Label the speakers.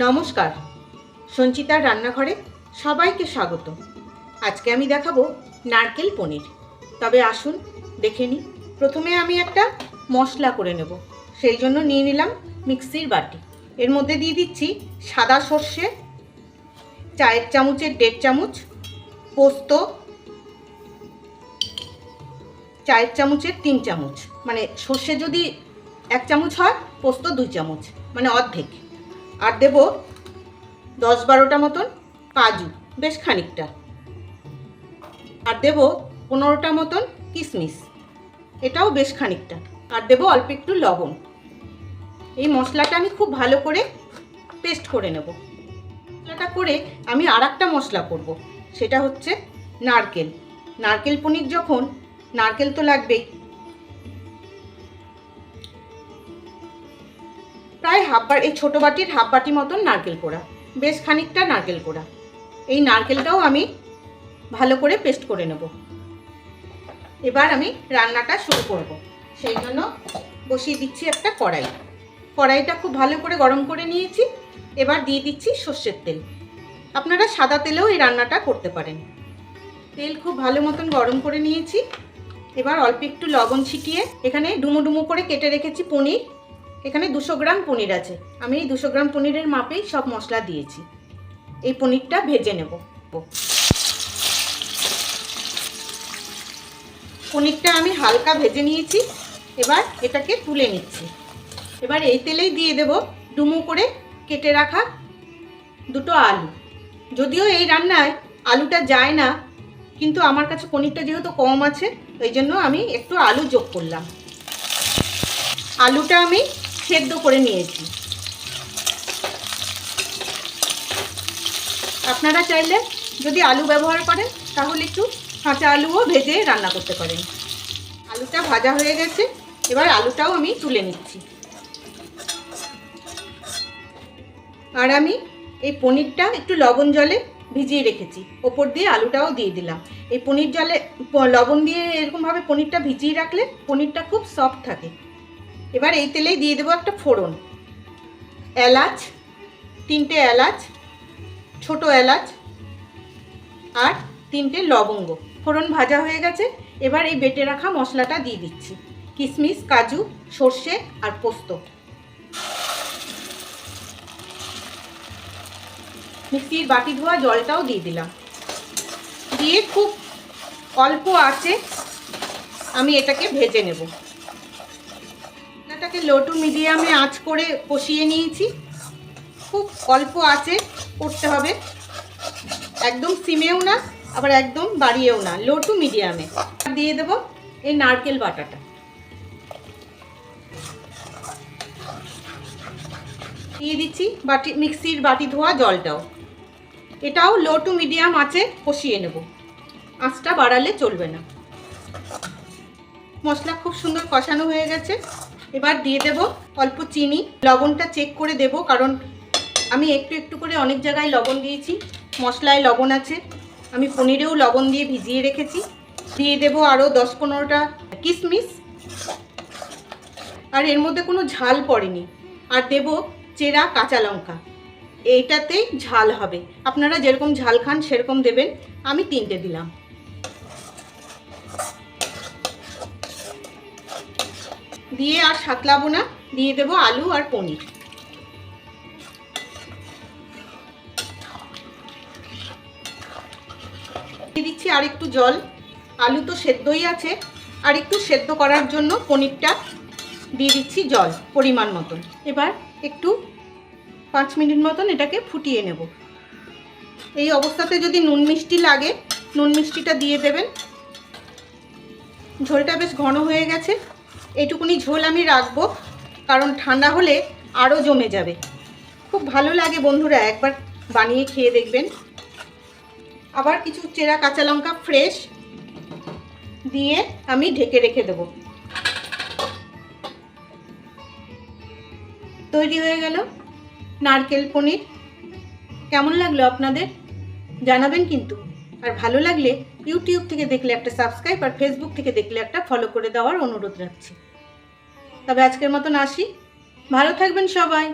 Speaker 1: নমস্কার, সঞ্চিতার রান্নাঘরে সবাইকে স্বাগত। আজকে আমি দেখাবো নারকেল পনির। তবে আসুন দেখে নিই। প্রথমে আমি একটা মশলা করে নেব। সেই জন্য নিয়ে নিলাম মিক্সির বাটি। এর মধ্যে দিয়ে দিচ্ছি সাদা সর্ষে, চায়ের চামচের 1.5 চামচ, পোস্ত চায়ের চামচের 3 চামচ, মানে সর্ষে যদি 1 চামচ হয়, পোস্ত 2 চামচ, মানে অর্ধেক। আর দেব 10-12টা মতন কাজু, বেশ খানিকটা। আর দেব 15টা মতন কিশমিশ, এটাও বেশ খানিকটা। আর দেব অল্প একটু লবণ। এই মশলাটা আমি খুব ভালো করে পেস্ট করে নেব। মশলাটা করে আমি আর একটা মশলা করব, সেটা হচ্ছে নারকেল। নারকেল পনির যখন, নারকেল তো লাগবেই। প্রায় এই ছোটো বাটির হাফ বাটি মতন নারকেল কোড়া, বেশ খানিকটা নারকেল কোড়া। এই নারকেলটাও আমি ভালো করে পেস্ট করে নেব। এবার আমি রান্নাটা শুরু করব। সেই জন্য বসিয়ে দিচ্ছি একটা কড়াই। কড়াইটা খুব ভালো করে গরম করে নিয়েছি। এবার দিয়ে দিচ্ছি সর্ষের তেল। আপনারা সাদা তেলেও এই রান্নাটা করতে পারেন। তেল খুব ভালো মতন গরম করে নিয়েছি। এবার অল্প একটু লবণ ছিটিয়ে, এখানে ডুমো ডুমো করে কেটে রেখেছি পনির। এখানে 200 গ্রাম পনির আছে। আমি এই 200 গ্রাম পনিরের মাপেই সব মশলা দিয়েছি। এই পনিরটা ভেজে নেব। পনিরটা আমি হালকা ভেজে নিয়েছি। এবার এটাকে তুলে নিচ্ছি। এবার এই তেলেই দিয়ে দেব ডুমো করে কেটে রাখা 2টো আলু। যদিও এই রান্নায় আলুটা যায় না, কিন্তু আমার কাছে পনিরটা যেহেতু কম আছে, ওই জন্য আমি একটু আলু যোগ করলাম। আলুটা আমি সেদ্ধ করে নিয়েছি। আপনারা চাইলে যদি আলু ব্যবহার করেন, তাহলে একটু কাঁচা আলুও ভেজে রান্না করতে পারেন। আলুটা ভাজা হয়ে গেছে। এবার আলুটাও আমি তুলে নিচ্ছি। আর আমি এই পনিরটা একটু লবণ জলে ভিজিয়ে রেখেছি, ওপর দিয়ে আলুটাও দিয়ে দিলাম। এই পনির জলে লবণ দিয়ে এরকমভাবে পনিরটা ভিজিয়ে রাখলে পনিরটা খুব সফট থাকে। এবার এই তেলেই দিয়ে দেবো একটা ফোড়ন। এলাচ, 3টে এলাচ, ছোট এলাচ, আর 3টে লবঙ্গ। ফোড়ন ভাজা হয়ে গেছে। এবার এই বেটে রাখা মশলাটা দিয়ে দিচ্ছি। কিশমিশ, কাজু, সর্ষে আর পোস্ত। মিক্সির বাটি ধোয়া জলটাও দিয়ে দিলাম। দিয়ে খুব অল্প আঁচে আমি এটাকে ভেজে নেব। এটাকে লো টু মিডিয়ামে আঁচ করে কষিয়ে নিয়েছি। খুব অল্প আঁচে করতে হবে, একদম সিমেও না, আবার একদম বাড়িয়েও না, লো টু মিডিয়ামে। দিয়ে দেব এই নারকেল বাটাটা। দিয়ে দিচ্ছি মিক্সির বাটি ধোয়া জলটাও। এটাও লো টু মিডিয়াম আঁচে কষিয়ে নেব, আঁচটা বাড়ালে চলবে না। মশলা খুব সুন্দর কষানো হয়ে গেছে। এবার দিয়ে দেব অল্প চিনি। লবণটা চেক করে দেব, কারণ আমি একটু একটু করে অনেক জায়গায় লবণ দিয়েছি। মশলায় লবণ আছে, আমি পনিরেও লবণ দিয়ে ভিজিয়ে রেখেছি। দিয়ে দেব আরও 10-15টা কিশমিশ। আর এর মধ্যে কোনো ঝাল পড়েনি। আর দেব চেরা কাঁচা লঙ্কা। এইটাতেই ঝাল হবে, আপনারা যেরকম ঝাল খান সেরকম দেবেন। আমি 3টে দিলাম। দিয়ে আর সাতলাবো না, দিয়ে দেব আলু আর পনির। দিয়ে দিচ্ছি আর একটু জল। আলু তো সেদ্ধই আছে, আর একটু সেদ্ধ করার জন্য পনিরটা দিয়ে দিচ্ছি জল পরিমাণ মতন। এবার একটু 5 মিনিট মতন এটাকে ফুটিয়ে নেব। এই অবস্থাতে যদি নুন মিষ্টি লাগে, নুন মিষ্টিটা দিয়ে দেবেন। ঝোলটা বেশ ঘন হয়ে গেছে। এইটুকুনি ঝোল আমি রাখবো, কারণ ঠান্ডা হলে আরও জমে যাবে। খুব ভালো লাগে বন্ধুরা, একবার বানিয়ে খেয়ে দেখবেন। আবার কিছু চেরা কাঁচা লঙ্কা ফ্রেশ দিয়ে আমি ঢেকে রেখে দেব। তৈরি হয়ে গেল নারকেল পনির। কেমন লাগলো আপনাদের জানাবেন কিন্তু। আর ভালো লাগলে ইউটিউব থেকে দেখলে একটা সাবস্ক্রাইব, আর ফেসবুক থেকে দেখলে একটা ফলো করে দেওয়ার অনুরোধ রাখছি। তবে আজকের মতন আসি। ভালো থাকবেন সবাই।